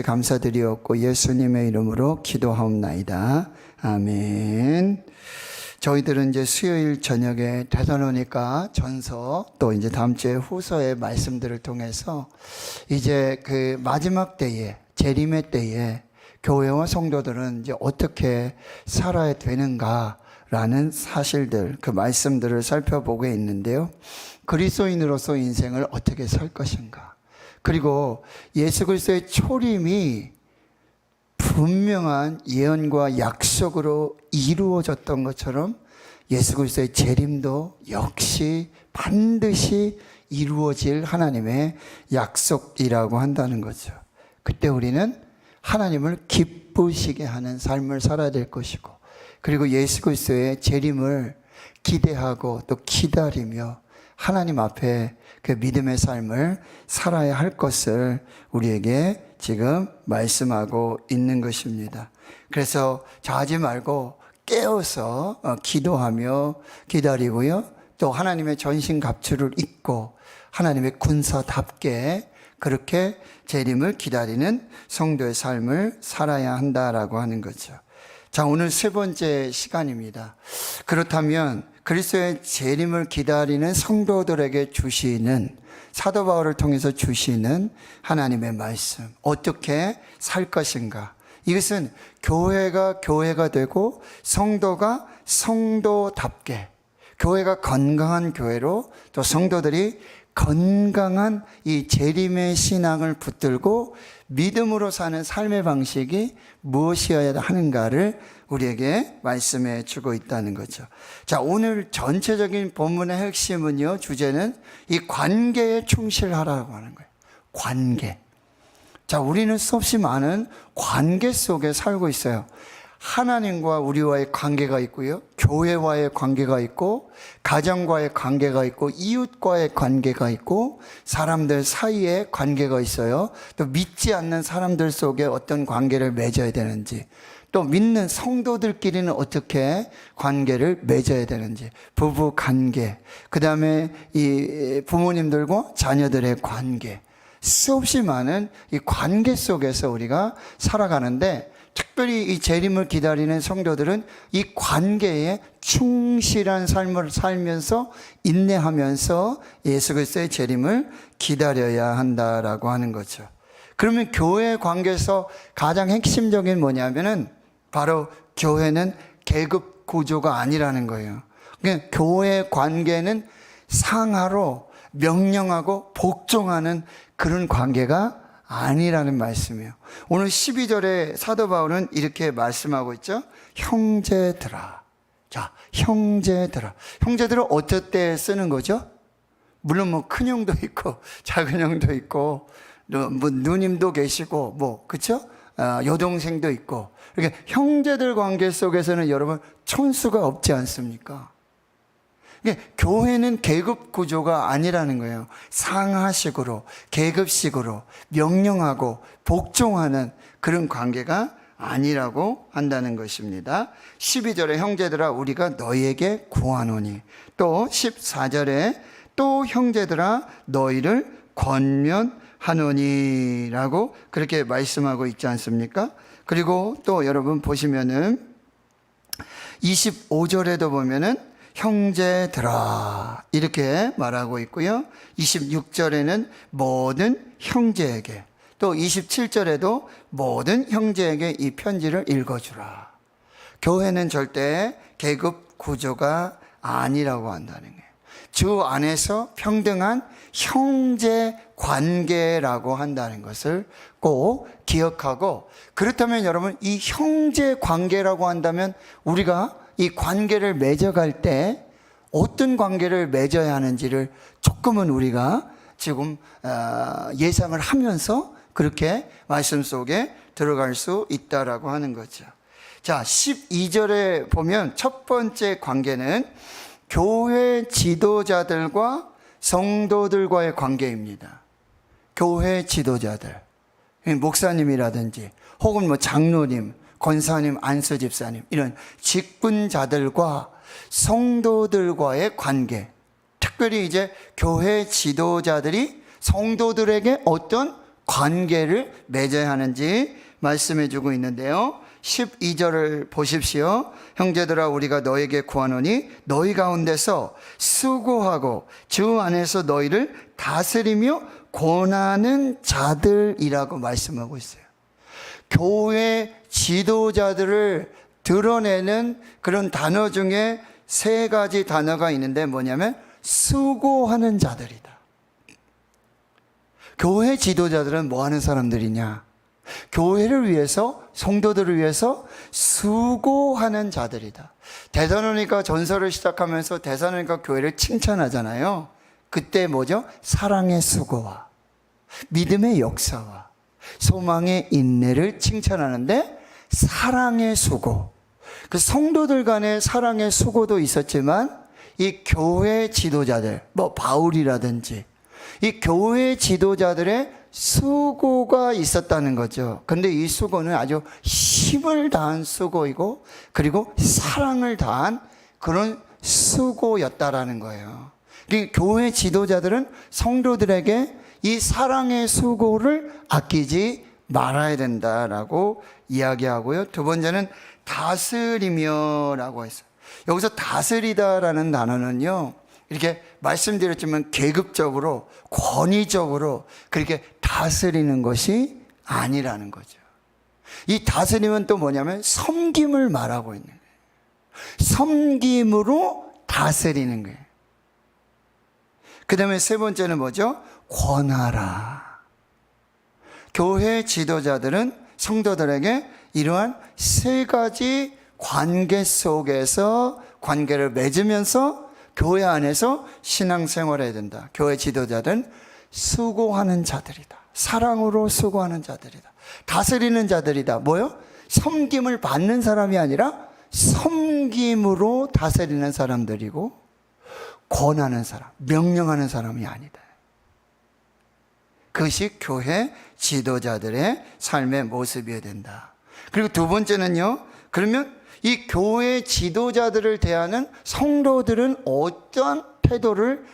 감사드리옵고 예수님의 이름으로 기도하옵나이다. 아멘. 저희들은 이제 수요일 저녁에 데살로니가 전서 또 이제 다음 주에 후서의 말씀들을 통해서 이제 그 마지막 때에 재림의 때에 교회와 성도들은 이제 어떻게 살아야 되는가라는 사실들, 그 말씀들을 살펴보고 있는데요. 그리스도인으로서 인생을 어떻게 살 것인가? 그리고 예수 그리스도의 초림이 분명한 예언과 약속으로 이루어졌던 것처럼 예수 그리스도의 재림도 역시 반드시 이루어질 하나님의 약속이라고 한다는 거죠. 그때 우리는 하나님을 기쁘시게 하는 삶을 살아야 될 것이고, 그리고 예수 그리스도의 재림을 기대하고 또 기다리며 하나님 앞에 그 믿음의 삶을 살아야 할 것을 우리에게 지금 말씀하고 있는 것입니다. 그래서 자지 말고 깨어서 기도하며 기다리고요. 또 하나님의 전신갑주를 입고 하나님의 군사답게 그렇게 재림을 기다리는 성도의 삶을 살아야 한다라고 하는 거죠. 자, 오늘 세 번째 시간입니다. 그렇다면 그리스도의 재림을 기다리는 성도들에게 주시는, 사도 바울을 통해서 주시는 하나님의 말씀, 어떻게 살 것인가? 이것은 교회가 교회가 되고 성도가 성도답게, 교회가 건강한 교회로 또 성도들이 건강한 이 재림의 신앙을 붙들고 믿음으로 사는 삶의 방식이 무엇이어야 하는가를 우리에게 말씀해 주고 있다는 거죠. 자, 오늘 전체적인 본문의 핵심은요, 주제는 이 관계에 충실하라고 하는 거예요. 관계. 자, 우리는 수없이 많은 관계 속에 살고 있어요. 하나님과 우리와의 관계가 있고요, 교회와의 관계가 있고, 가정과의 관계가 있고, 이웃과의 관계가 있고, 사람들 사이에 관계가 있어요. 또 믿지 않는 사람들 속에 어떤 관계를 맺어야 되는지, 또 믿는 성도들끼리는 어떻게 관계를 맺어야 되는지, 부부 관계, 그 다음에 이 부모님들과 자녀들의 관계, 수없이 많은 이 관계 속에서 우리가 살아가는데, 특별히 이 재림을 기다리는 성도들은 이 관계에 충실한 삶을 살면서 인내하면서 예수 그리스도의 재림을 기다려야 한다라고 하는 거죠. 그러면 교회 관계에서 가장 핵심적인 뭐냐면은 바로 교회는 계급 구조가 아니라는 거예요. 그러니까 교회 관계는 상하로 명령하고 복종하는 그런 관계가 아니라는 말씀이에요. 오늘 12절에 사도 바울은 이렇게 말씀하고 있죠. 형제들아. 자, 형제들아. 형제들은 어떨 때 쓰는 거죠? 물론 뭐 큰 형도 있고 작은 형도 있고 뭐 누님도 계시고 그렇죠? 여동생도 있고. 이렇게 형제들 관계 속에서는 여러분 천수가 없지 않습니까? 교회는 계급 구조가 아니라는 거예요. 상하식으로, 계급식으로 명령하고 복종하는 그런 관계가 아니라고 한다는 것입니다. 12절에 형제들아 우리가 너희에게 구하노니, 또 14절에 또 형제들아 너희를 권면하노니 라고 그렇게 말씀하고 있지 않습니까? 그리고 또 여러분 보시면은 25절에도 보면은 형제들아 이렇게 말하고 있고요. 26절에는 모든 형제에게, 또 27절에도 모든 형제에게 이 편지를 읽어주라. 교회는 절대 계급 구조가 아니라고 한다는 거예요. 주 안에서 평등한 형제 관계라고 한다는 것을 꼭 기억하고, 그렇다면 여러분 이 형제 관계라고 한다면 우리가 이 관계를 맺어갈 때 어떤 관계를 맺어야 하는지를 조금은 우리가 지금 예상을 하면서 그렇게 말씀 속에 들어갈 수 있다라고 하는 거죠. 자, 12절에 보면 첫 번째 관계는 교회 지도자들과 성도들과의 관계입니다. 교회 지도자들, 목사님이라든지 혹은 뭐 장로님, 권사님, 안수 집사님, 이런 직분자들과 성도들과의 관계, 특별히 이제 교회 지도자들이 성도들에게 어떤 관계를 맺어야 하는지 말씀해 주고 있는데요. 12절을 보십시오. 형제들아 우리가 너에게 구하노니 너희 가운데서 수고하고 주 안에서 너희를 다스리며 권하는 자들이라고 말씀하고 있어요. 교회 지도자들을 드러내는 그런 단어 중에 세 가지 단어가 있는데 뭐냐면 수고하는 자들이다. 교회 지도자들은 뭐 하는 사람들이냐? 교회를 위해서, 성도들을 위해서 수고하는 자들이다. 데살로니가 전서를 시작하면서 데살로니가 교회를 칭찬하잖아요. 그때 뭐죠? 사랑의 수고와 믿음의 역사와 소망의 인내를 칭찬하는데 사랑의 수고, 그 성도들 간의 사랑의 수고도 있었지만 이 교회 지도자들, 뭐 바울이라든지 이 교회 지도자들의 수고가 있었다는 거죠. 근데 이 수고는 아주 힘을 다한 수고이고 그리고 사랑을 다한 그런 수고였다라는 거예요. 교회 지도자들은 성도들에게 이 사랑의 수고를 아끼지 말아야 된다라고 이야기하고요. 두 번째는 다스리며라고 했어요. 여기서 다스리다라는 단어는요, 이렇게 말씀드렸지만 계급적으로 권위적으로 그렇게 다스리는 것이 아니라는 거죠. 이 다스림은 또 뭐냐면 섬김을 말하고 있는 거예요. 섬김으로 다스리는 거예요. 그 다음에 세 번째는 뭐죠? 권하라. 교회 지도자들은 성도들에게 이러한 세 가지 관계 속에서 관계를 맺으면서 교회 안에서 신앙생활을 해야 된다. 교회 지도자들은 수고하는 자들이다. 사랑으로 수고하는 자들이다. 다스리는 자들이다. 뭐요? 섬김을 받는 사람이 아니라 섬김으로 다스리는 사람들이고 권하는 사람, 명령하는 사람이 아니다. 그것이 교회 지도자들의 삶의 모습이어야 된다. 그리고 두 번째는요, 그러면 이 교회 지도자들을 대하는 성도들은 어떤 태도를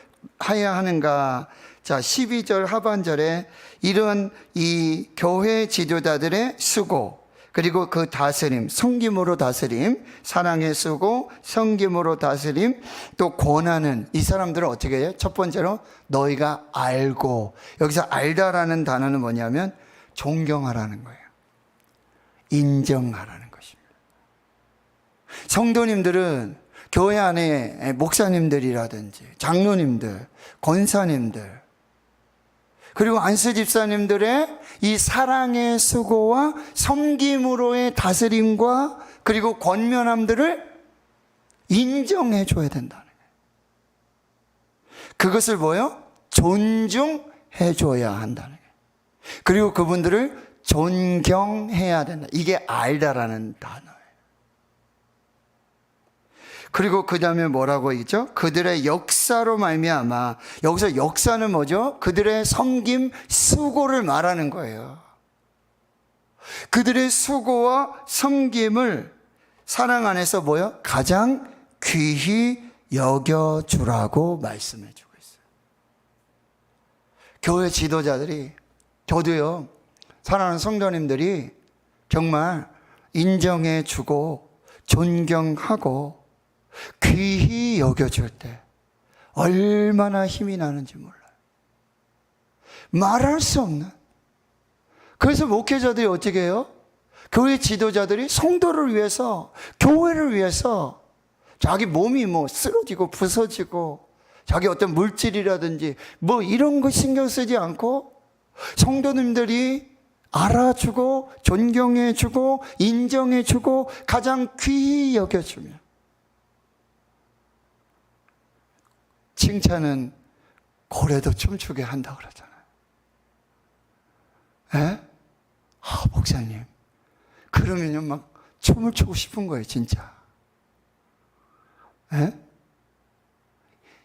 해야 하는가? 자, 12절 하반절에 이런 이 교회 지도자들의 수고, 그리고 그 다스림, 섬김으로 다스림, 사랑의 수고, 섬김으로 다스림, 또 권하는, 이 사람들은 어떻게 해요? 첫 번째로 너희가 알고, 여기서 알다라는 단어는 뭐냐면 존경하라는 거예요. 인정하라는 것입니다. 성도님들은 교회 안에 목사님들이라든지 장로님들, 권사님들, 그리고 안수 집사님들의 이 사랑의 수고와 섬김으로의 다스림과 그리고 권면함들을 인정해 줘야 된다는 거예요. 그것을 뭐요? 존중해 줘야 한다는 거예요. 그리고 그분들을 존경해야 된다. 이게 알다라는 단어예요. 그리고 그 다음에 뭐라고 있죠? 그들의 역사로 말미암아. 여기서 역사는 뭐죠? 그들의 섬김, 수고를 말하는 거예요. 그들의 수고와 섬김을 사랑 안에서 뭐요? 가장 귀히 여겨주라고 말씀해 주고 있어요. 교회 지도자들이, 저도요, 사랑하는 성도님들이 정말 인정해 주고 존경하고 귀히 여겨줄 때 얼마나 힘이 나는지 몰라요. 말할 수 없는. 그래서 목회자들이 어떻게 해요? 교회 지도자들이 성도를 위해서, 교회를 위해서 자기 몸이 뭐 쓰러지고 부서지고 자기 어떤 물질이라든지 뭐 이런 거 신경 쓰지 않고 성도님들이 알아주고 존경해주고 인정해주고 가장 귀히 여겨주며, 칭찬은 고래도 춤추게 한다 그러잖아요. 예? 아, 목사님. 그러면요, 막 춤을 추고 싶은 거예요, 진짜. 예?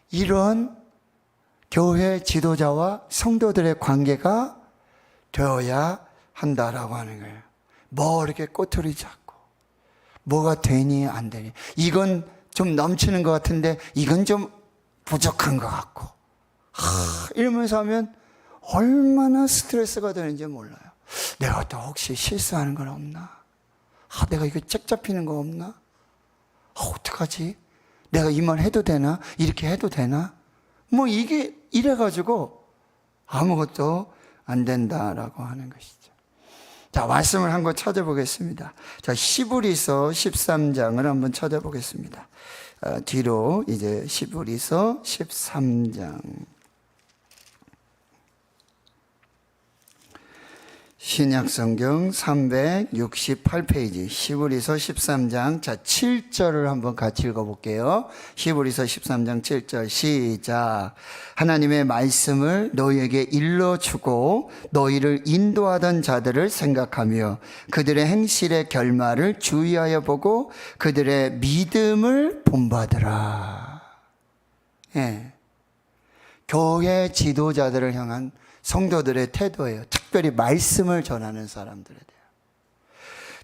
이런 교회 지도자와 성도들의 관계가 되어야 한다라고 하는 거예요. 뭐 이렇게 꼬투리 잡고, 뭐가 되니 안 되니, 이건 좀 넘치는 것 같은데 이건 좀 부족한 것 같고, 이러면서 하면 얼마나 스트레스가 되는지 몰라요. 내가 또 혹시 실수하는 건 없나? 내가 이거 책 잡히는 거 없나? 어떡하지? 내가 이 말 해도 되나? 이렇게 해도 되나? 뭐 이게 이래가지고 아무것도 안 된다라고 하는 것이죠. 자, 말씀을 한 거 찾아보겠습니다. 자, 시브리서 13장을 한번 찾아보겠습니다. 뒤로 이제 시브리서 13장. 신약성경 368페이지 시브리서 13장 자 7절을 한번 같이 읽어볼게요. 시브리서 13장 7절 시작. 하나님의 말씀을 너희에게 일러주고 너희를 인도하던 자들을 생각하며 그들의 행실의 결말을 주의하여 보고 그들의 믿음을 본받으라. 예. 교회 지도자들을 향한 성도들의 태도예요. 특별히 말씀을 전하는 사람들에 대해서.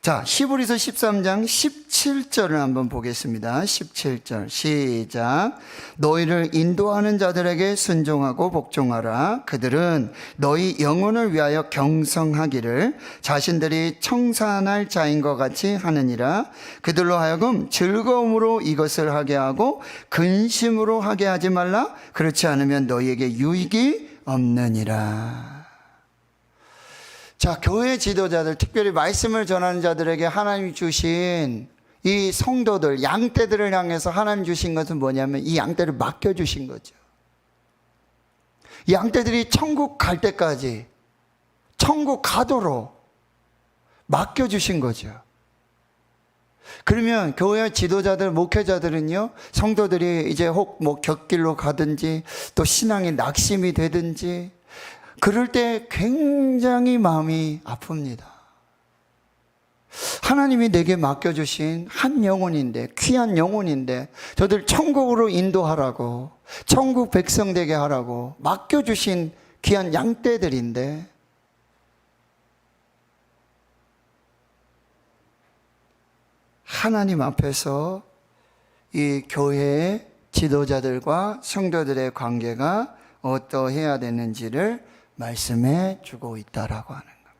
자, 히브리서 13장 17절을 한번 보겠습니다. 17절 시작. 너희를 인도하는 자들에게 순종하고 복종하라. 그들은 너희 영혼을 위하여 경성하기를 자신들이 청산할 자인 것 같이 하느니라. 그들로 하여금 즐거움으로 이것을 하게 하고 근심으로 하게 하지 말라. 그렇지 않으면 너희에게 유익이 없느니라. 자, 교회 지도자들, 특별히 말씀을 전하는 자들에게 하나님이 주신 이 성도들, 양떼들을 향해서 하나님 주신 것은 뭐냐면 이 양떼를 맡겨주신 거죠. 이 양떼들이 천국 갈 때까지 천국 가도록 맡겨주신 거죠. 그러면 교회 지도자들, 목회자들은요, 성도들이 이제 혹 뭐 곁길로 가든지 또 신앙이 낙심이 되든지 그럴 때 굉장히 마음이 아픕니다. 하나님이 내게 맡겨주신 한 영혼인데, 귀한 영혼인데, 저들 천국으로 인도하라고, 천국 백성 되게 하라고 맡겨주신 귀한 양떼들인데, 하나님 앞에서 이 교회의 지도자들과 성도들의 관계가 어떠해야 되는지를 말씀해 주고 있다라고 하는 겁니다.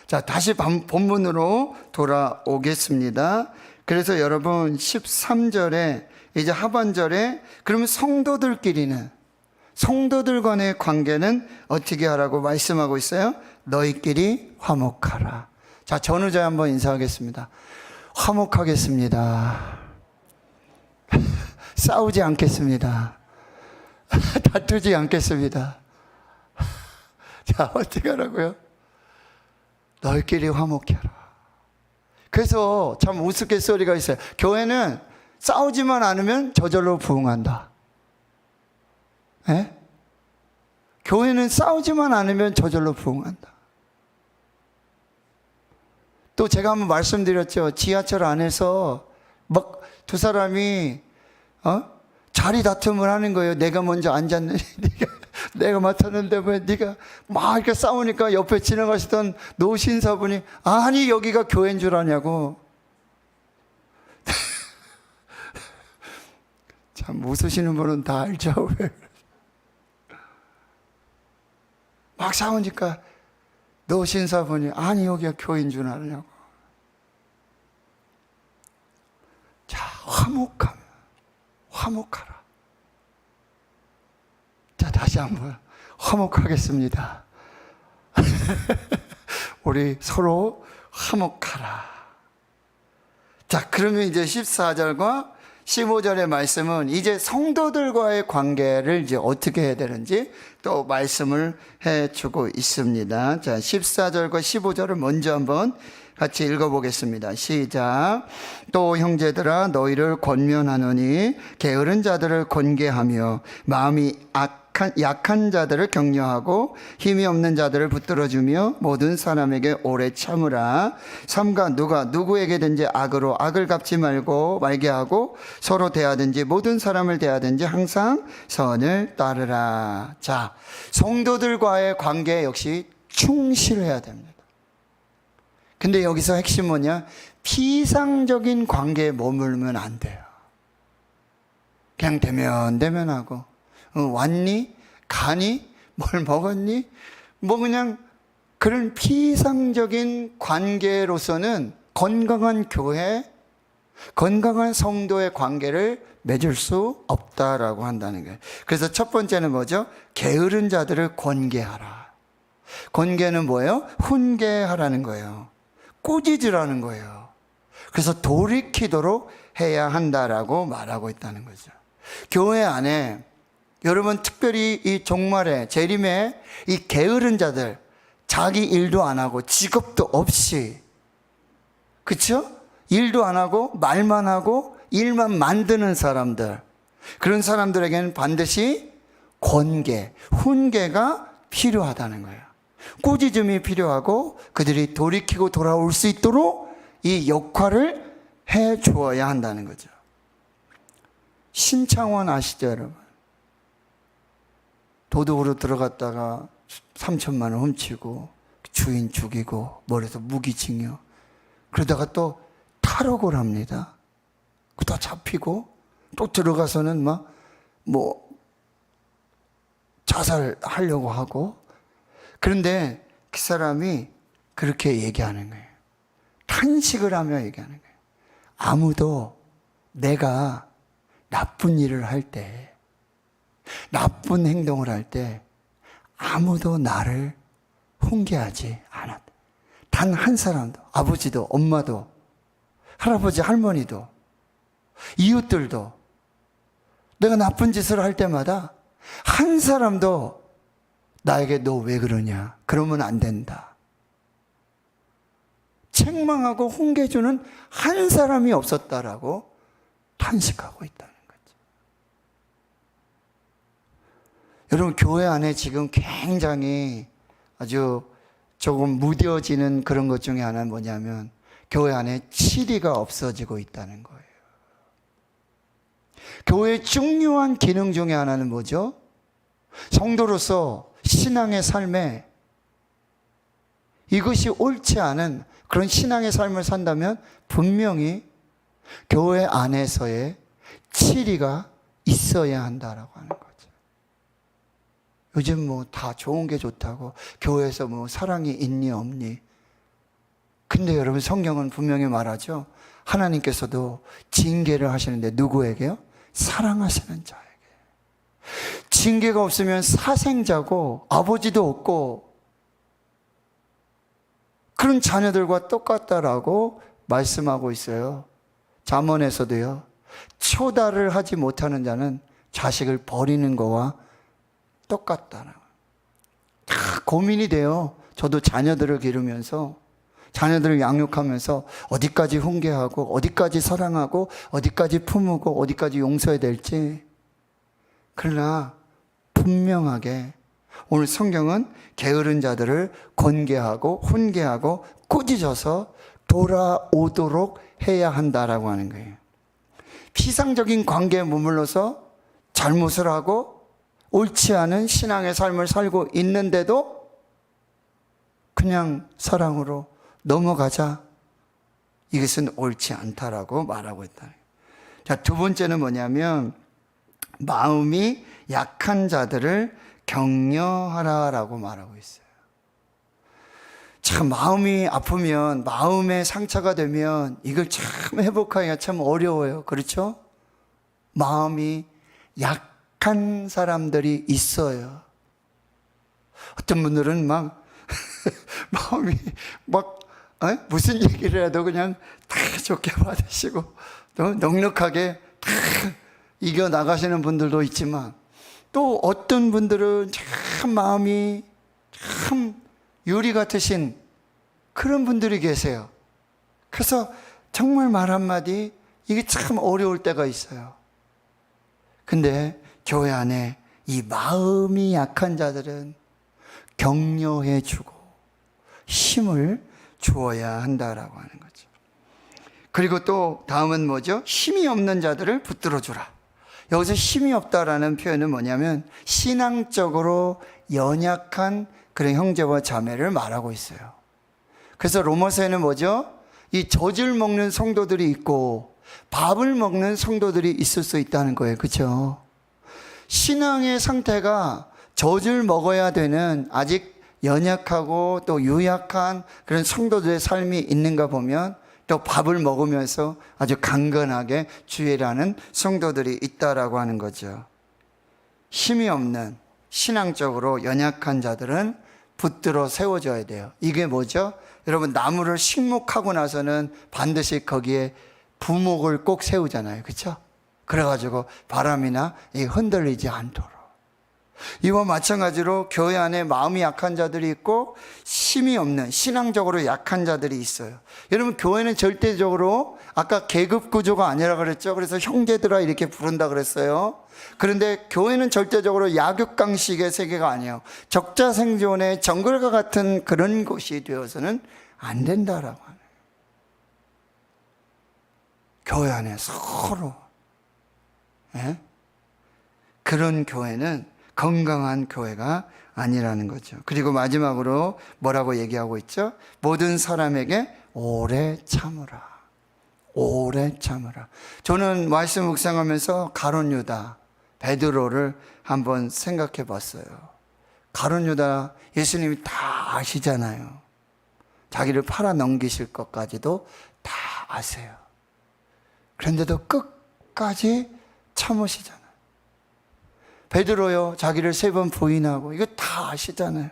자, 다시 본문으로 돌아오겠습니다. 그래서 여러분 13절에 이제 하반절에 그러면 성도들끼리는 성도들 간의 관계는 어떻게 하라고 말씀하고 있어요? 너희끼리 화목하라. 자, 전우자 한번 인사하겠습니다. 화목하겠습니다. 싸우지 않겠습니다. 다투지 않겠습니다. 자, 어떻게 하라고요? 너희끼리 화목해라. 그래서 참 우스갯소리가 있어요. 교회는 싸우지만 않으면 저절로 부흥한다. 예? 교회는 싸우지만 않으면 저절로 부흥한다. 또 제가 한번 말씀드렸죠. 지하철 안에서 막 두 사람이 자리 다툼을 하는 거예요. 내가 먼저 앉았는데 내가 맡았는데 왜 네가 막 이렇게 싸우니까 옆에 지나가시던 노신사분이 아니 여기가 교회인 줄 아냐고. 참 웃으시는 분은 다 알죠. 막 싸우니까 노신사분이 아니 여기가 교회인 줄 아냐고. 자, 화목하라. 자, 다시 한번 화목하겠습니다. 우리 서로 화목하라. 자, 그러면 이제 14절과 15절의 말씀은 이제 성도들과의 관계를 이제 어떻게 해야 되는지 또 말씀을 해주고 있습니다. 자, 14절과 15절을 먼저 한번 같이 읽어보겠습니다. 시작. 또 형제들아 너희를 권면하노니 게으른 자들을 권계하며 마음이 약한 자들을 격려하고 힘이 없는 자들을 붙들어주며 모든 사람에게 오래 참으라. 삼가 누가 누구에게든지 악으로 악을 갚지 말게 하고 서로 대하든지 모든 사람을 대하든지 항상 선을 따르라. 자, 성도들과의 관계 역시 충실해야 됩니다. 근데 여기서 핵심 뭐냐? 피상적인 관계에 머물면 안 돼요. 그냥 대면하고 왔니? 가니? 뭘 먹었니? 뭐 그냥 그런 피상적인 관계로서는 건강한 교회, 건강한 성도의 관계를 맺을 수 없다라고 한다는 거예요. 그래서 첫 번째는 뭐죠? 게으른 자들을 권계하라. 권계는 뭐예요? 훈계하라는 거예요. 꾸짖으라는 거예요. 그래서 돌이키도록 해야 한다라고 말하고 있다는 거죠. 교회 안에 여러분 특별히 이 종말에 재림에 이 게으른 자들, 자기 일도 안 하고 직업도 없이, 그렇죠? 일도 안 하고 말만 하고 일만 만드는 사람들, 그런 사람들에게는 반드시 권계, 훈계가 필요하다는 거예요. 꾸짖음이 필요하고 그들이 돌이키고 돌아올 수 있도록 이 역할을 해 주어야 한다는 거죠. 신창원 아시죠, 여러분? 도둑으로 들어갔다가 3천만 원 훔치고 주인 죽이고 머리에서 무기징역, 그러다가 또 탈옥을 합니다. 또 잡히고 또 들어가서는 자살하려고 하고. 그런데 그 사람이 그렇게 얘기하는 거예요. 탄식을 하며 얘기하는 거예요. 아무도 내가 나쁜 일을 할 때, 나쁜 행동을 할 때 아무도 나를 훈계하지 않았다. 단 한 사람도, 아버지도 엄마도 할아버지 할머니도 이웃들도 내가 나쁜 짓을 할 때마다 한 사람도 나에게 너 왜 그러냐, 그러면 안 된다, 책망하고 훈계주는 한 사람이 없었다라고 탄식하고 있다는 거죠. 여러분, 교회 안에 지금 굉장히 아주 조금 무뎌지는 그런 것 중에 하나는 뭐냐면 교회 안에 치리가 없어지고 있다는 거예요. 교회의 중요한 기능 중에 하나는 뭐죠? 성도로서 신앙의 삶에 이것이 옳지 않은 그런 신앙의 삶을 산다면 분명히 교회 안에서의 치리가 있어야 한다라고 하는 거죠. 요즘 다 좋은 게 좋다고 교회에서 사랑이 있니 없니. 근데 여러분, 성경은 분명히 말하죠. 하나님께서도 징계를 하시는데 누구에게요? 사랑하시는 자에게. 징계가 없으면 사생자고 아버지도 없고 그런 자녀들과 똑같다라고 말씀하고 있어요. 잠언에서도요, 초달을 하지 못하는 자는 자식을 버리는 거와 똑같다라고. 다 고민이 돼요. 저도 자녀들을 기르면서, 자녀들을 양육하면서 어디까지 훈계하고 어디까지 사랑하고 어디까지 품고 어디까지 용서해야 될지. 그러나 분명하게 오늘 성경은 게으른 자들을 권계하고 훈계하고 꾸짖어서 돌아오도록 해야 한다라고 하는 거예요. 피상적인 관계에 머물러서 잘못을 하고 옳지 않은 신앙의 삶을 살고 있는데도 그냥 사랑으로 넘어가자, 이것은 옳지 않다라고 말하고 있다. 자, 두 번째는 뭐냐면 마음이 약한 자들을 격려하라라고 말하고 있어요. 참, 마음이 아프면, 마음에 상처가 되면 이걸 참 회복하기가 참 어려워요. 그렇죠? 마음이 약한 사람들이 있어요. 어떤 분들은 마음이 무슨 얘기를 해도 그냥 다 좋게 받으시고 또 넉넉하게 다 이겨나가시는 분들도 있지만, 또 어떤 분들은 참 마음이 참 유리 같으신 그런 분들이 계세요. 그래서 정말 말 한마디 이게 참 어려울 때가 있어요. 근데 교회 안에 이 마음이 약한 자들은 격려해 주고 힘을 주어야 한다라고 하는 거죠. 그리고 또 다음은 뭐죠? 힘이 없는 자들을 붙들어 주라. 여기서 힘이 없다라는 표현은 뭐냐면 신앙적으로 연약한 그런 형제와 자매를 말하고 있어요. 그래서 로마서에는 뭐죠? 이 젖을 먹는 성도들이 있고 밥을 먹는 성도들이 있을 수 있다는 거예요. 그렇죠? 신앙의 상태가 젖을 먹어야 되는 아직 연약하고 또 유약한 그런 성도들의 삶이 있는가 보면 또 밥을 먹으면서 아주 강건하게 주의라는 성도들이 있다라고 하는 거죠. 힘이 없는 신앙적으로 연약한 자들은 붙들어 세워져야 돼요. 이게 뭐죠? 여러분, 나무를 식목하고 나서는 반드시 거기에 부목을 꼭 세우잖아요. 그렇죠? 그래가지고 바람이나 흔들리지 않도록. 이와 마찬가지로 교회 안에 마음이 약한 자들이 있고 힘이 없는 신앙적으로 약한 자들이 있어요. 여러분, 교회는 절대적으로 아까 계급 구조가 아니라 그랬죠. 그래서 형제들아 이렇게 부른다 그랬어요. 그런데 교회는 절대적으로 약육강식의 세계가 아니에요. 적자생존의 정글과 같은 그런 곳이 되어서는 안 된다라고 하네요. 교회 안에 서로 그런 교회는 건강한 교회가 아니라는 거죠. 그리고 마지막으로 뭐라고 얘기하고 있죠? 모든 사람에게 오래 참으라. 오래 참으라. 저는 말씀 묵상하면서 가룟 유다, 베드로를 한번 생각해 봤어요. 가룟 유다 예수님이 다 아시잖아요. 자기를 팔아 넘기실 것까지도 다 아세요. 그런데도 끝까지 참으시잖아요. 베드로요, 자기를 3번 부인하고 이거 다 아시잖아요.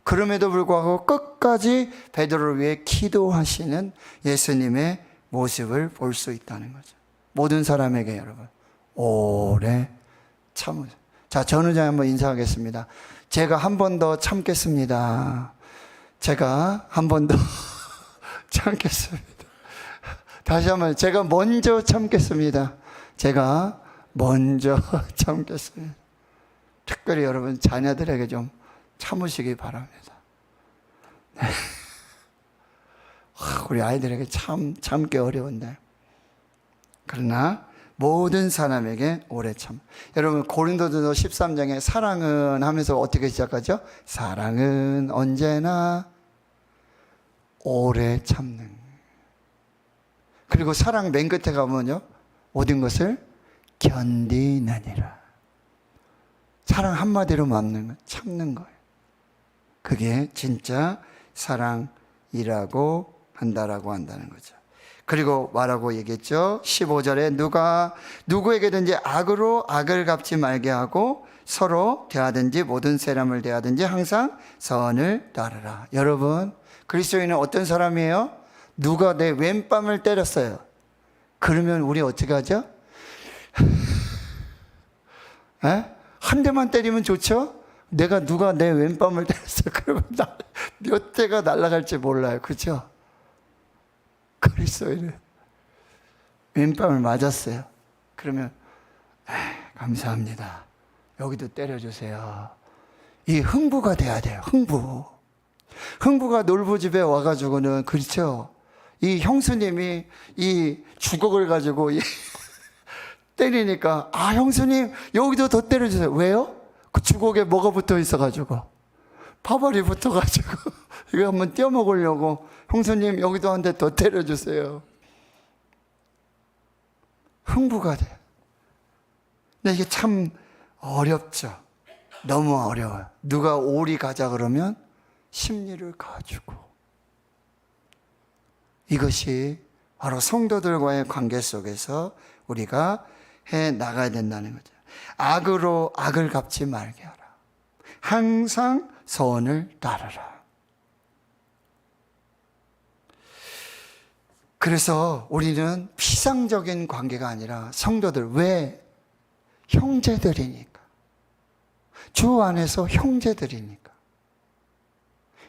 그럼에도 불구하고 끝까지 베드로를 위해 기도하시는 예수님의 모습을 볼 수 있다는 거죠. 모든 사람에게 여러분 오래 참으세요. 자, 전우장 한번 인사하겠습니다. 제가 한 번 더 참겠습니다. 제가 한 번 더 참겠습니다. 다시 한번, 제가 먼저 참겠습니다. 제가 먼저 참겠습니다. 특별히 여러분 자녀들에게 좀 참으시기 바랍니다. 네. 우리 아이들에게 참기 어려운데, 그러나 모든 사람에게 오래 참. 여러분, 고린도전서 13장에 사랑은 하면서 어떻게 시작하죠? 사랑은 언제나 오래 참는. 그리고 사랑 맨 끝에 가면요, 모든 것을 견디느니라. 사랑 한마디로 막는 거, 참는 거예요. 그게 진짜 사랑이라고 한다라고 한다는 거죠. 그리고 뭐라고 얘기했죠? 15절에 누가 누구에게든지 악으로 악을 갚지 말게 하고 서로 대하든지 모든 사람을 대하든지 항상 선을 따르라. 여러분, 그리스도인은 어떤 사람이에요? 누가 내 왼뺨을 때렸어요. 그러면 우리 어떻게 하죠? 한 대만 때리면 좋죠? 누가 내 왼뺨을 때렸어요. 그러면 몇 대가 날아갈지 몰라요. 그렇죠? 그리스도인은 왼뺨을 맞았어요. 그러면 감사합니다. 여기도 때려주세요. 이 흥부가 돼야 돼요. 흥부가 놀부집에 와가지고는, 그렇죠? 이 형수님이 이 주걱을 가지고 때리니까, 아, 형수님 여기도 더 때려주세요. 왜요? 그 주걱에 뭐가 붙어 있어가지고, 파벌이 붙어가지고 이거 한번 떼어먹으려고, 형수님 여기도 한 대 더 때려주세요. 흥부가 돼. 근데 이게 참 어렵죠. 너무 어려워요. 누가 오리 가자 그러면 심리를 가지고. 이것이 바로 성도들과의 관계 속에서 우리가 해 나가야 된다는 거죠. 악으로 악을 갚지 말게 하라. 항상 선을 따르라. 그래서 우리는 피상적인 관계가 아니라 성도들, 왜? 형제들이니까. 주 안에서 형제들이니까.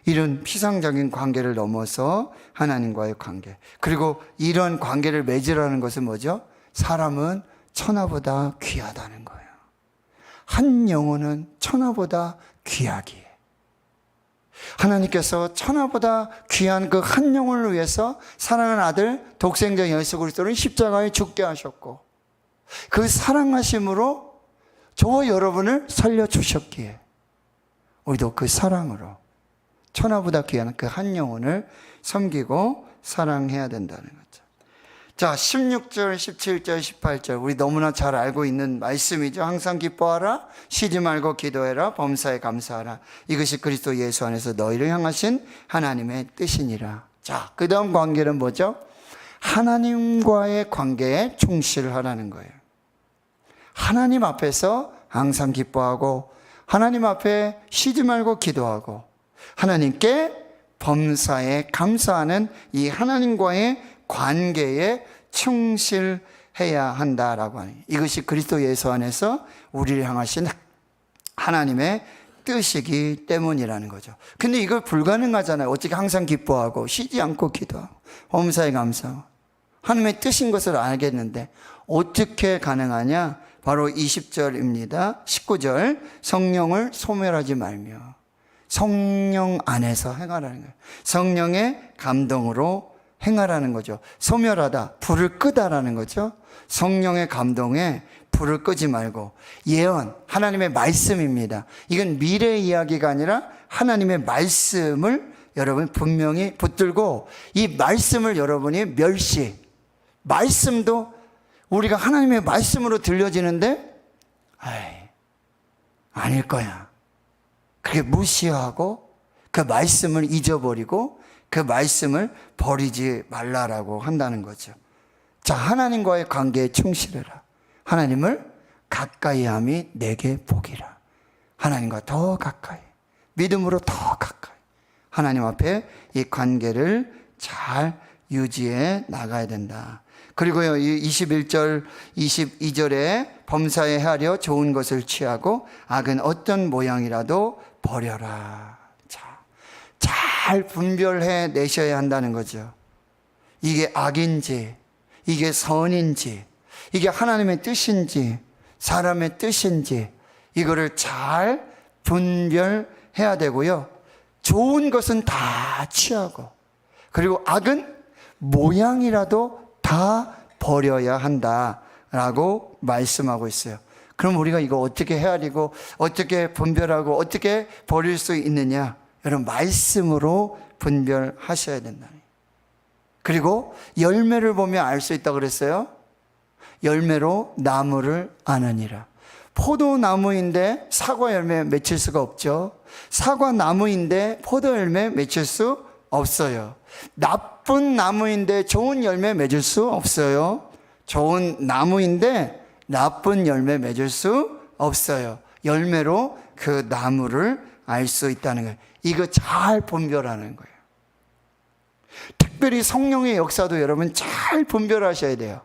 이런 피상적인 관계를 넘어서 하나님과의 관계. 그리고 이런 관계를 맺으라는 것은 뭐죠? 사람은 천하보다 귀하다는 거예요. 한 영혼은 천하보다 귀하기에. 하나님께서 천하보다 귀한 그 한 영혼을 위해서 사랑하는 아들 독생자 예수 그리스도를 십자가에 죽게 하셨고, 그 사랑하심으로 저와 여러분을 살려주셨기에 우리도 그 사랑으로 천하보다 귀한 그 한 영혼을 섬기고 사랑해야 된다는 거죠. 자, 16절, 17절, 18절 우리 너무나 잘 알고 있는 말씀이죠. 항상 기뻐하라, 쉬지 말고 기도해라, 범사에 감사하라. 이것이 그리스도 예수 안에서 너희를 향하신 하나님의 뜻이니라. 자, 그 다음 관계는 뭐죠? 하나님과의 관계에 충실하라는 거예요. 하나님 앞에서 항상 기뻐하고 하나님 앞에 쉬지 말고 기도하고 하나님께 범사에 감사하는 이 하나님과의 관계에 충실해야 한다라고 하는, 이것이 그리스도 예수 안에서 우리를 향하신 하나님의 뜻이기 때문이라는 거죠. 근데 이걸 불가능하잖아요. 어떻게 항상 기뻐하고 쉬지 않고 기도하고 범사에 감사하고 하나님의 뜻인 것을 알겠는데 어떻게 가능하냐? 바로 20절입니다. 19절, 성령을 소멸하지 말며 성령 안에서 행하라는 거예요. 성령의 감동으로 행하라는 거죠. 소멸하다, 불을 끄다라는 거죠. 성령의 감동에 불을 끄지 말고, 예언, 하나님의 말씀입니다. 이건 미래 이야기가 아니라 하나님의 말씀을 여러분 분명히 붙들고, 이 말씀을 여러분이 멸시, 말씀도 우리가 하나님의 말씀으로 들려지는데 아닐 거야, 그게 무시하고 그 말씀을 잊어버리고 그 말씀을 버리지 말라라고 한다는 거죠. 자, 하나님과의 관계에 충실해라. 하나님을 가까이 함이 내게 복이라. 하나님과 더 가까이, 믿음으로 더 가까이 하나님 앞에 이 관계를 잘 유지해 나가야 된다. 그리고요, 21절, 22절에 범사에 하려 좋은 것을 취하고 악은 어떤 모양이라도 버려라. 잘 분별해 내셔야 한다는 거죠. 이게 악인지, 이게 선인지, 이게 하나님의 뜻인지, 사람의 뜻인지, 이거를 잘 분별해야 되고요. 좋은 것은 다 취하고, 그리고 악은 모양이라도 다 버려야 한다라고 말씀하고 있어요. 그럼 우리가 이거 어떻게 헤아리고, 어떻게 분별하고, 어떻게 버릴 수 있느냐? 여러분, 말씀으로 분별하셔야 된다. 그리고 열매를 보면 알 수 있다 그랬어요. 열매로 나무를 아느니라. 포도나무인데 사과 열매 맺힐 수가 없죠. 사과 나무인데 포도 열매 맺힐 수 없어요. 나쁜 나무인데 좋은 열매 맺을 수 없어요. 좋은 나무인데 나쁜 열매 맺을 수 없어요. 열매로 그 나무를 알 수 있다는 거예요. 이거 잘 분별하는 거예요. 특별히 성령의 역사도 여러분 잘 분별하셔야 돼요.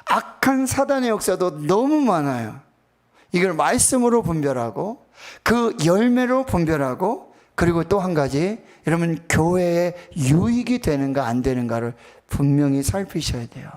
악한 사단의 역사도 너무 많아요. 이걸 말씀으로 분별하고 그 열매로 분별하고, 그리고 또 한 가지, 여러분 교회에 유익이 되는가 안 되는가를 분명히 살피셔야 돼요.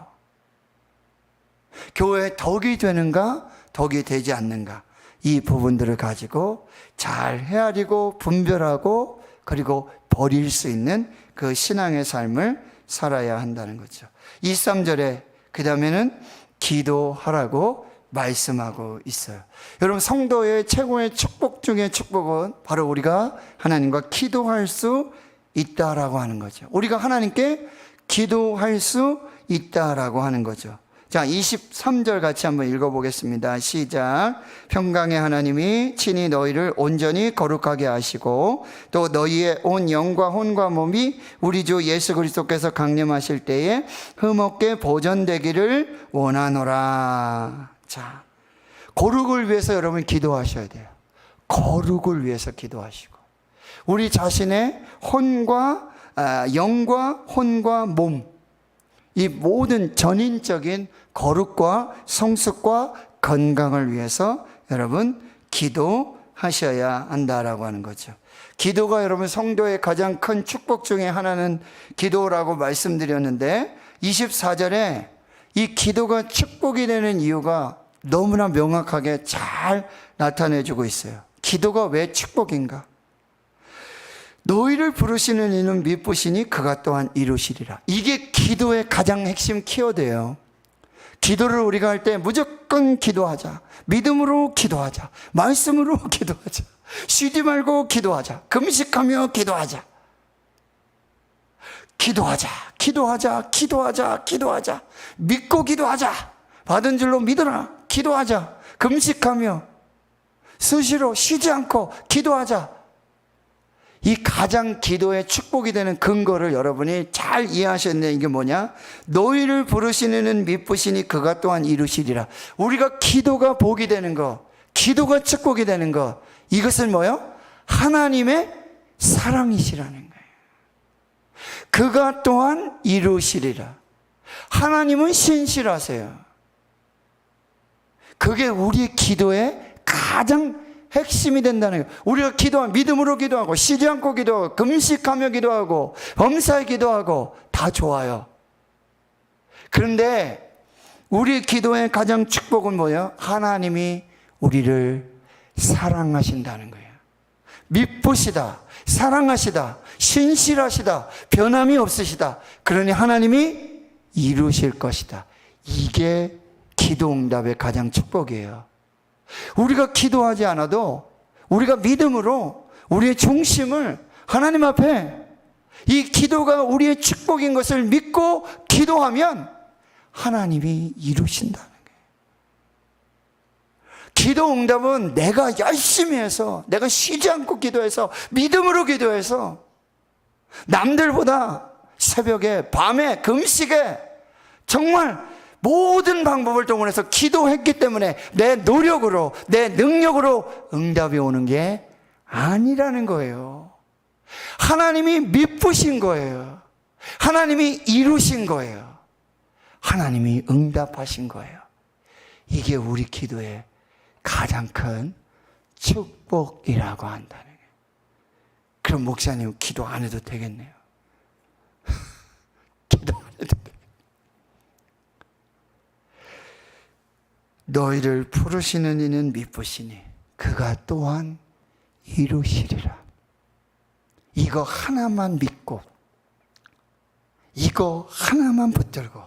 교회에 덕이 되는가 덕이 되지 않는가, 이 부분들을 가지고 잘 헤아리고 분별하고 그리고 버릴 수 있는 그 신앙의 삶을 살아야 한다는 거죠. 23절에 그 다음에는 기도하라고 말씀하고 있어요. 여러분, 성도의 최고의 축복 중에 축복은 바로 우리가 하나님과 기도할 수 있다라고 하는 거죠. 우리가 하나님께 기도할 수 있다라고 하는 거죠. 자, 23절 같이 한번 읽어보겠습니다. 시작. 평강의 하나님이 친히 너희를 온전히 거룩하게 하시고 또 너희의 온 영과 혼과 몸이 우리 주 예수 그리스도께서 강림하실 때에 흠없게 보존되기를 원하노라. 자, 거룩을 위해서 여러분 기도하셔야 돼요. 거룩을 위해서 기도하시고, 우리 자신의 혼과 영과 혼과 몸, 이 모든 전인적인 거룩과 성숙과 건강을 위해서 여러분 기도하셔야 한다라고 하는 거죠. 기도가 여러분 성도의 가장 큰 축복 중에 하나는 기도라고 말씀드렸는데, 24절에 이 기도가 축복이 되는 이유가 너무나 명확하게 잘 나타내주고 있어요. 기도가 왜 축복인가? 너희를 부르시는 이는 미쁘시니 그가 또한 이루시리라. 이게 기도의 가장 핵심 키워드예요. 기도를 우리가 할 때 무조건 기도하자, 믿음으로 기도하자, 말씀으로 기도하자, 쉬지 말고 기도하자, 금식하며 기도하자. 기도하자, 기도하자, 기도하자, 기도하자. 믿고 기도하자. 받은 줄로 믿어라. 기도하자. 금식하며 수시로 쉬지 않고 기도하자. 이 가장 기도의 축복이 되는 근거를 여러분이 잘 이해하셨네. 이게 뭐냐? 너희를 부르시는 이는 미쁘시니 그가 또한 이루시리라. 우리가 기도가 복이 되는 거, 기도가 축복이 되는 거, 이것은 뭐요? 하나님의 사랑이시라는 거예요. 그가 또한 이루시리라. 하나님은 신실하세요. 그게 우리 기도의 가장 핵심이 된다는 거예요. 우리가 기도하면 믿음으로 기도하고 쉬지 않고 기도하고 금식하며 기도하고 범사에 기도하고 다 좋아요. 그런데 우리 기도의 가장 축복은 뭐예요? 하나님이 우리를 사랑하신다는 거예요. 미쁘시다, 사랑하시다, 신실하시다, 변함이 없으시다. 그러니 하나님이 이루실 것이다. 이게 기도 응답의 가장 축복이에요. 우리가 기도하지 않아도 우리가 믿음으로 우리의 중심을 하나님 앞에 이 기도가 우리의 축복인 것을 믿고 기도하면 하나님이 이루신다는 거예요. 기도 응답은 내가 열심히 해서, 내가 쉬지 않고 기도해서, 믿음으로 기도해서, 남들보다 새벽에, 밤에, 금식에 정말 모든 방법을 동원해서 기도했기 때문에 내 노력으로, 내 능력으로 응답이 오는 게 아니라는 거예요. 하나님이 미쁘신 거예요. 하나님이 이루신 거예요. 하나님이 응답하신 거예요. 이게 우리 기도의 가장 큰 축복이라고 한다는 거예요. 그럼 목사님 기도 안 해도 되겠네요. 기도 안 해도 되겠네요. 너희를 부르시는 이는 미쁘시니 그가 또한 이루시리라. 이거 하나만 믿고, 이거 하나만 붙들고,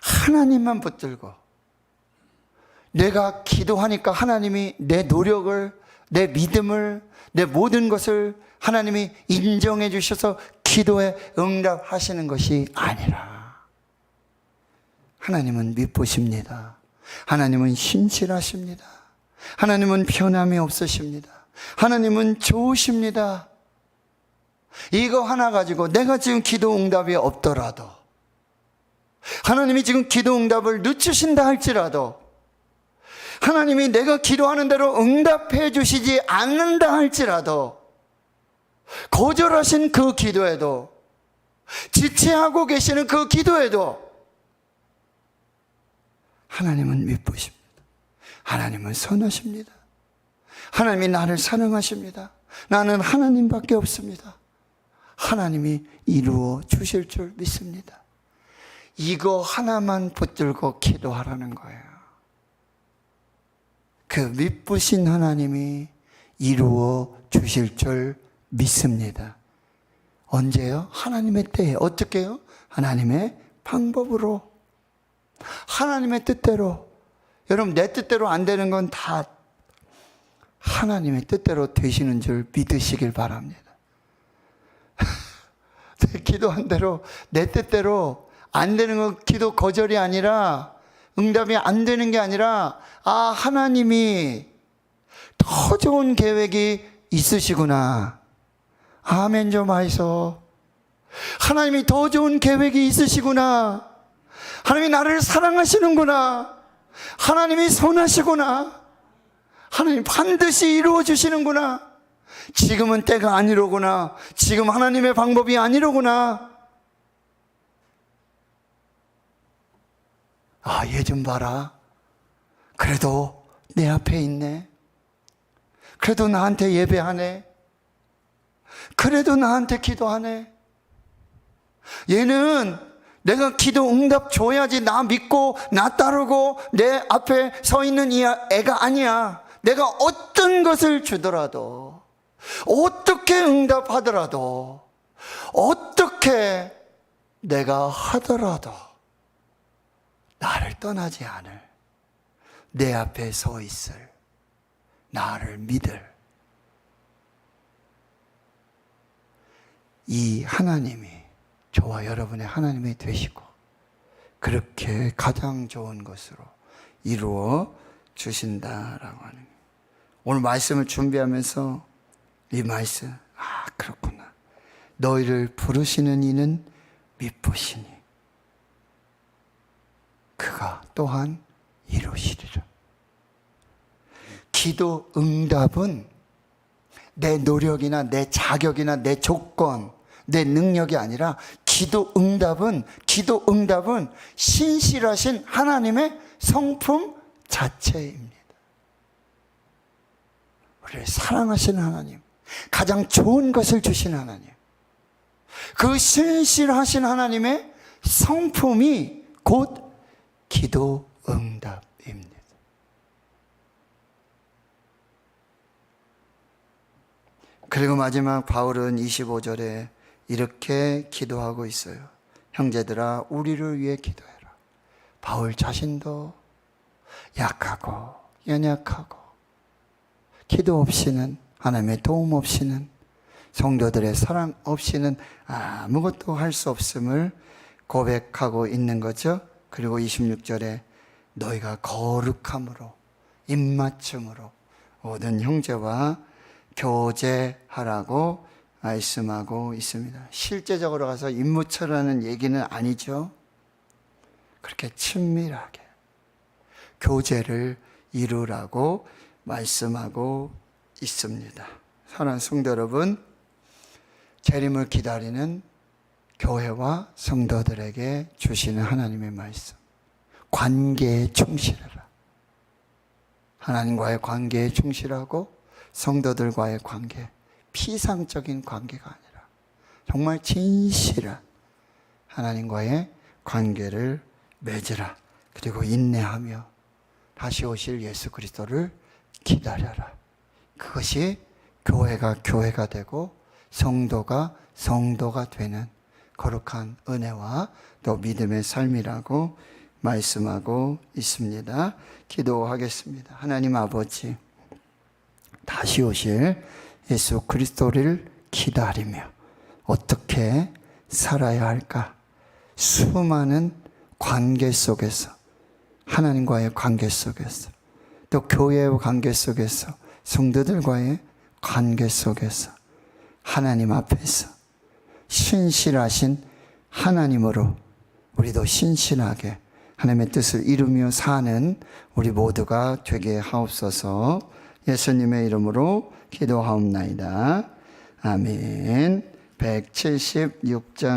하나님만 붙들고, 내가 기도하니까 하나님이 내 노력을, 내 믿음을, 내 모든 것을 하나님이 인정해 주셔서 기도에 응답하시는 것이 아니라, 하나님은 미쁘십니다. 하나님은 신실하십니다. 하나님은 변함이 없으십니다. 하나님은 좋으십니다. 이거 하나 가지고 내가 지금 기도 응답이 없더라도, 하나님이 지금 기도 응답을 늦추신다 할지라도, 하나님이 내가 기도하는 대로 응답해 주시지 않는다 할지라도, 거절하신 그 기도에도, 지체하고 계시는 그 기도에도 하나님은 미쁘십니다. 하나님은 선하십니다. 하나님이 나를 사랑하십니다. 나는 하나님밖에 없습니다. 하나님이 이루어 주실 줄 믿습니다. 이거 하나만 붙들고 기도하라는 거예요. 그 미쁘신 하나님이 이루어 주실 줄 믿습니다. 언제요? 하나님의 때에. 어떻게 해요? 하나님의 방법으로, 하나님의 뜻대로. 여러분, 내 뜻대로 안 되는 건 다 하나님의 뜻대로 되시는 줄 믿으시길 바랍니다. 기도한 대로, 내 뜻대로 안 되는 건 기도 거절이 아니라, 응답이 안 되는 게 아니라, 아, 하나님이 더 좋은 계획이 있으시구나. 아멘 좀 하이소. 하나님이 더 좋은 계획이 있으시구나. 하나님이 나를 사랑하시는구나. 하나님이 선하시구나. 하나님 반드시 이루어 주시는구나. 지금은 때가 아니로구나. 지금 하나님의 방법이 아니로구나. 아, 얘 좀 봐라. 그래도 내 앞에 있네. 그래도 나한테 예배하네. 그래도 나한테 기도하네. 얘는 내가 기도 응답 줘야지 나 믿고 나 따르고 내 앞에 서 있는 이 애가 아니야. 내가 어떤 것을 주더라도, 어떻게 응답하더라도, 어떻게 내가 하더라도 나를 떠나지 않을, 내 앞에 서 있을, 나를 믿을 이 하나님이 저와 여러분의 하나님이 되시고 그렇게 가장 좋은 것으로 이루어 주신다라고 하는 거예요. 오늘 말씀을 준비하면서 이 말씀, 그렇구나. 너희를 부르시는 이는 미쁘시니 그가 또한 이루시리라. 기도 응답은 내 노력이나 내 자격이나 내 조건, 내 능력이 아니라 기도 응답은 신실하신 하나님의 성품 자체입니다. 우리를 사랑하시는 하나님, 가장 좋은 것을 주신 하나님, 그 신실하신 하나님의 성품이 곧 기도 응답입니다. 그리고 마지막 바울은 25절에 이렇게 기도하고 있어요. 형제들아, 우리를 위해 기도해라. 바울 자신도 약하고 연약하고 기도 없이는, 하나님의 도움 없이는, 성도들의 사랑 없이는 아무것도 할 수 없음을 고백하고 있는 거죠. 그리고 26절에 너희가 거룩함으로, 입맞춤으로 모든 형제와 교제하라고 말씀하고 있습니다. 실제적으로 가서 임무처라는 얘기는 아니죠. 그렇게 친밀하게 교제를 이루라고 말씀하고 있습니다. 사랑하는 성도 여러분, 재림을 기다리는 교회와 성도들에게 주시는 하나님의 말씀, 관계에 충실해라. 하나님과의 관계에 충실하고 성도들과의 관계, 피상적인 관계가 아니라 정말 진실한 하나님과의 관계를 맺으라. 그리고 인내하며 다시 오실 예수 그리스도를 기다려라. 그것이 교회가 되고 성도가 되는 거룩한 은혜와 또 믿음의 삶이라고 말씀하고 있습니다. 기도하겠습니다. 하나님 아버지, 다시 오실 예수 그리스도를 기다리며 어떻게 살아야 할까? 수많은 관계 속에서, 하나님과의 관계 속에서, 또 교회의 관계 속에서, 성도들과의 관계 속에서 하나님 앞에서 신실하신 하나님으로 우리도 신실하게 하나님의 뜻을 이루며 사는 우리 모두가 되게 하옵소서. 예수님의 이름으로 기도하옵나이다. 아멘. 176장